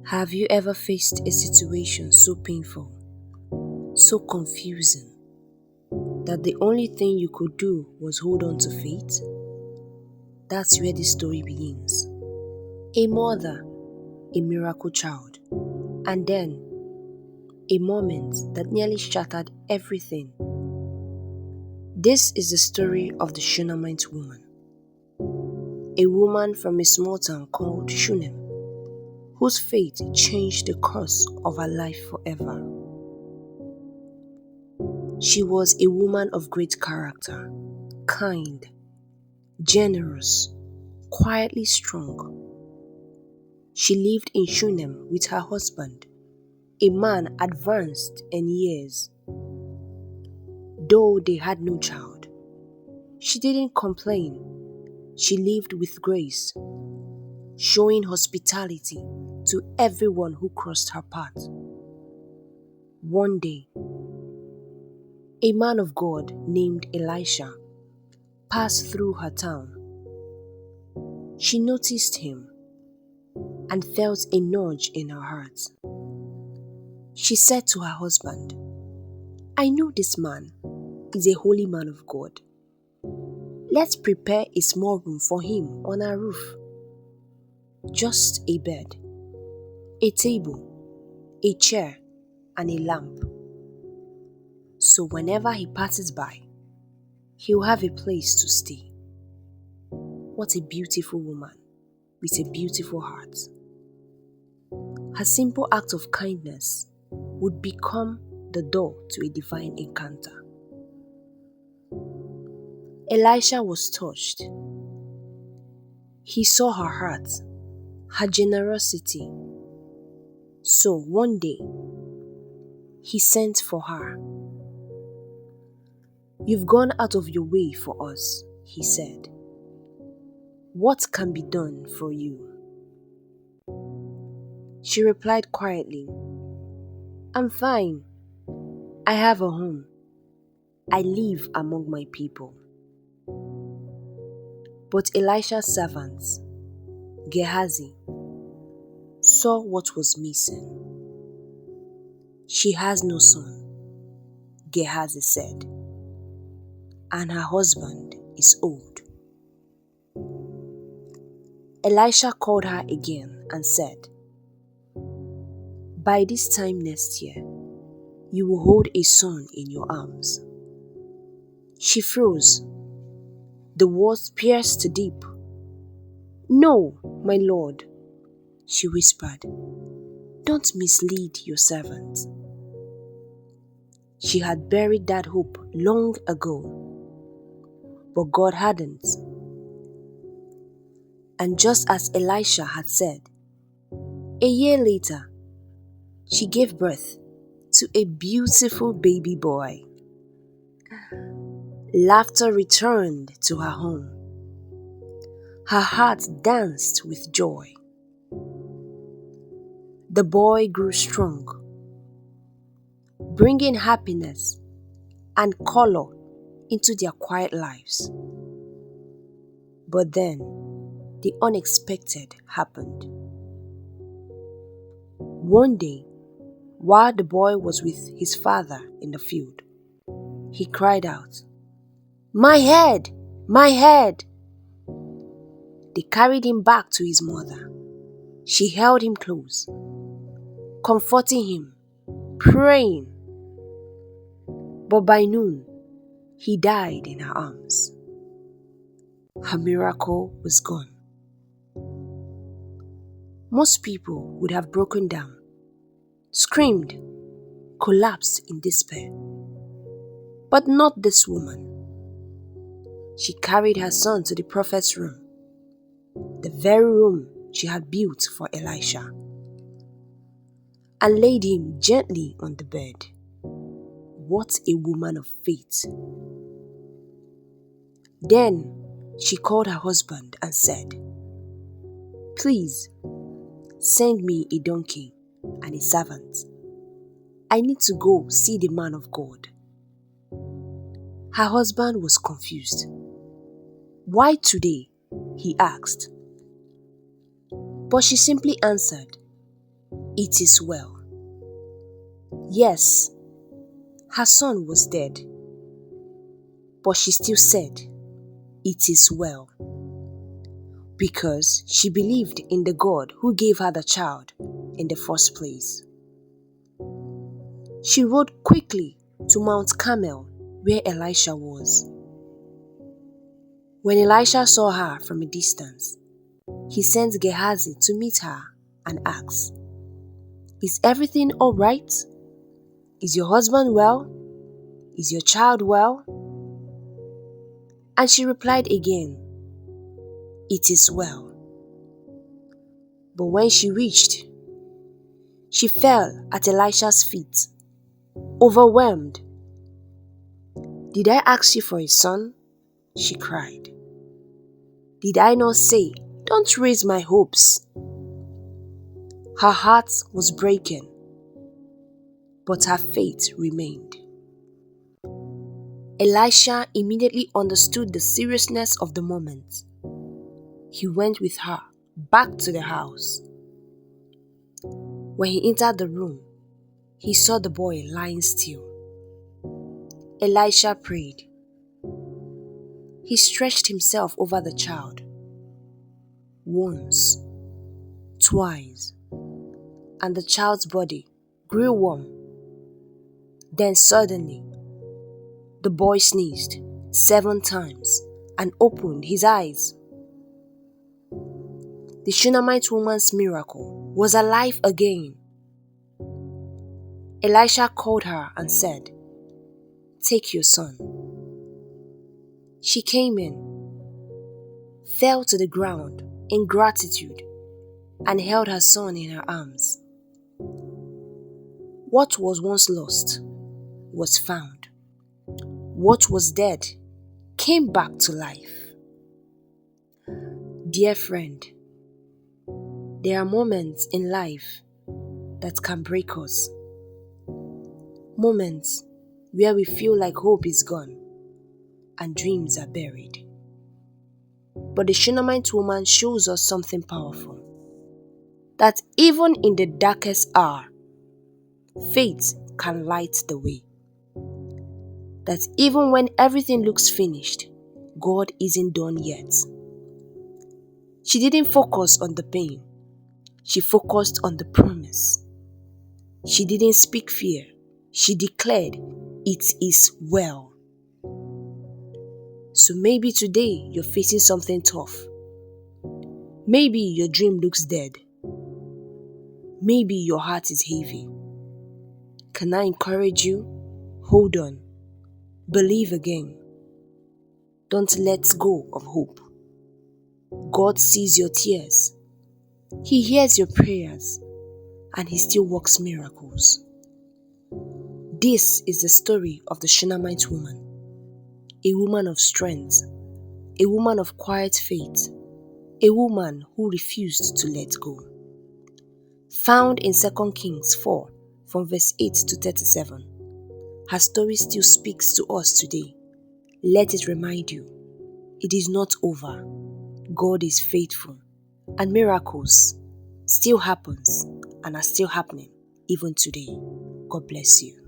Have you ever faced a situation so painful, so confusing, that the only thing you could do was hold on to fate? That's where this story begins. A mother, a miracle child, and then a moment that nearly shattered everything. This is the story of the Shunammite woman, a woman from a small town called Shunem, whose fate changed the course of her life forever. She was a woman of great character, kind, generous, quietly strong. She lived in Shunem with her husband, a man advanced in years. Though they had no child, she didn't complain. She lived with grace, showing hospitality to everyone who crossed her path. One day, a man of God named Elisha passed through her town. She noticed him and felt a nudge in her heart. She said to her husband, "I know this man is a holy man of God. Let's prepare a small room for him on our roof. Just a bed, a table, a chair, and a lamp. So whenever he passes by, he'll have a place to stay." What a beautiful woman with a beautiful heart. Her simple act of kindness would become the door to a divine encounter. Elisha was touched. He saw her heart, her generosity. So one day, he sent for her. "You've gone out of your way for us," he said. "What can be done for you?" She replied quietly, "I'm fine. I have a home. I live among my people." But Elisha's servant, Gehazi, saw what was missing. "She has no son," Gehazi said, "and her husband is old." Elisha called her again and said, "By this time next year, you will hold a son in your arms." She froze. The words pierced deep. "No, my lord," she whispered. "Don't mislead your servant." She had buried that hope long ago, but God hadn't. And just as Elisha had said, a year later, she gave birth to a beautiful baby boy. Laughter returned to her home. Her heart danced with joy. The boy grew strong, bringing happiness and color into their quiet lives. But then, the unexpected happened. One day, while the boy was with his father in the field, he cried out, "My head! My head!" They carried him back to his mother. She held him close, comforting him, praying. But by noon, he died in her arms. Her miracle was gone. Most people would have broken down, screamed, collapsed in despair. But not this woman. She carried her son to the prophet's room, the very room she had built for Elisha, and laid him gently on the bed. What a woman of faith. Then she called her husband and said, "Please, send me a donkey and a servant. I need to go see the man of God." Her husband was confused. "Why today?" he asked. But she simply answered, "It is well." Yes, her son was dead, but she still said, "It is well," because she believed in the God who gave her the child in the first place. She rode quickly to Mount Carmel, where Elisha was. When Elisha saw her from a distance, he sent Gehazi to meet her and asked, "Is everything all right? Is your husband well? Is your child well?" And she replied again, "It is well." But when she reached, she fell at Elisha's feet, overwhelmed. "Did I ask you for a son?" she cried. "Did I not say, 'Don't raise my hopes'?" Her heart was breaking, but her faith remained. Elisha immediately understood the seriousness of the moment. He went with her back to the house. When he entered the room, he saw the boy lying still. Elisha prayed. He stretched himself over the child. Once, twice, and the child's body grew warm. Then suddenly, the boy sneezed 7 times and opened his eyes. The Shunammite woman's miracle was alive again. Elisha called her and said, "Take your son." She came in, fell to the ground in gratitude, and held her son in her arms. What was once lost was found. What was dead came back to life. Dear friend, there are moments in life that can break us. Moments where we feel like hope is gone and dreams are buried. But the Shunammite woman shows us something powerful. That even in the darkest hour, faith can light the way. That even when everything looks finished, God isn't done yet. She didn't focus on the pain. She focused on the promise. She didn't speak fear. She declared, "It is well." So maybe today you're facing something tough. Maybe your dream looks dead. Maybe your heart is heavy. Can I encourage you? Hold on. Believe again. Don't let go of hope. God sees your tears. He hears your prayers, and He still works miracles. This is the story of the Shunammite woman, a woman of strength, a woman of quiet faith, a woman who refused to let go. Found in 2 Kings 4 from verse 8 to 37, her story still speaks to us today. Let it remind you, it is not over. God is faithful, and miracles still happens and are still happening even today. God bless you.